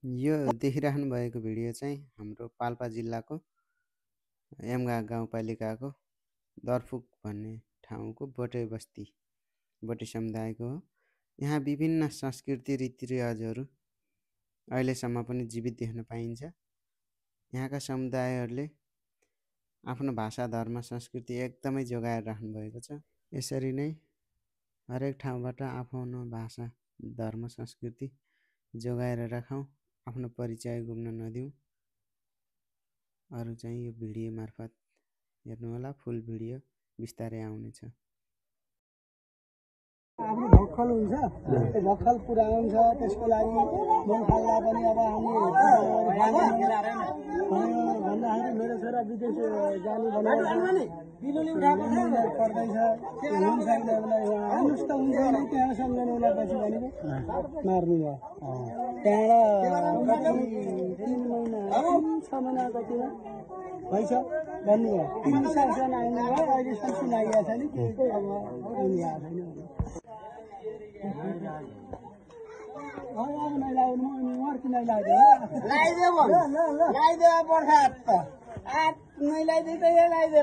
यो देखिराख्नु भएको भिडियो चाहिँ हाम्रो पाल्पा जिल्लाको यामगा गाउँपालिकाको दर्फुक भन्ने ठाउँको बोटे बस्ती बोटे समुदायको हो। यहाँ विभिन्न संस्कृति रीतिरिवाजहरू अहिलेसम्म पनि जीवित देख्न पाइन्छ। यहाँका समुदायहरूले आफ्नो भाषा धर्म संस्कृति एकदमै जोगाएर राख्नु भएको छ। यसरी नै हरेक ठाउँबाट आफ्नो भाषा धर्म संस्कृति जोगाएर राखौँ, आफ्नो परिचय गुम्न नदिउँ। अरु चाहिँ यो भिडियो मार्फत हेर्नु होला, फुल भिडियो बिस्तारै आउनेछ। आफ्नो भक्कल हुन्छ, त्यो भक्कल पुरा हुन्छ। त्यसको लागि मलफाल्दा पनि अब हामी भन्दाखेरि मेरो छोरा विदेश जानु पर्दैछ, हुन्छ आउनुहोस् त हुन्छ नि त्यहाँ सम्झनु होला। पछि भनेको मार्नु भयो। त्यहाँबाट 3 महिना 6 महिना कतिमा भइछ भन्नुभयो। 3 सालसम्म आउनु भयो। अहिलेसम्म सुनाइएको छैन, केही अब आउनु भएको छैन। लगाइदियो बर्खात त आठ नै लगाइदियो त यो लगाइदियो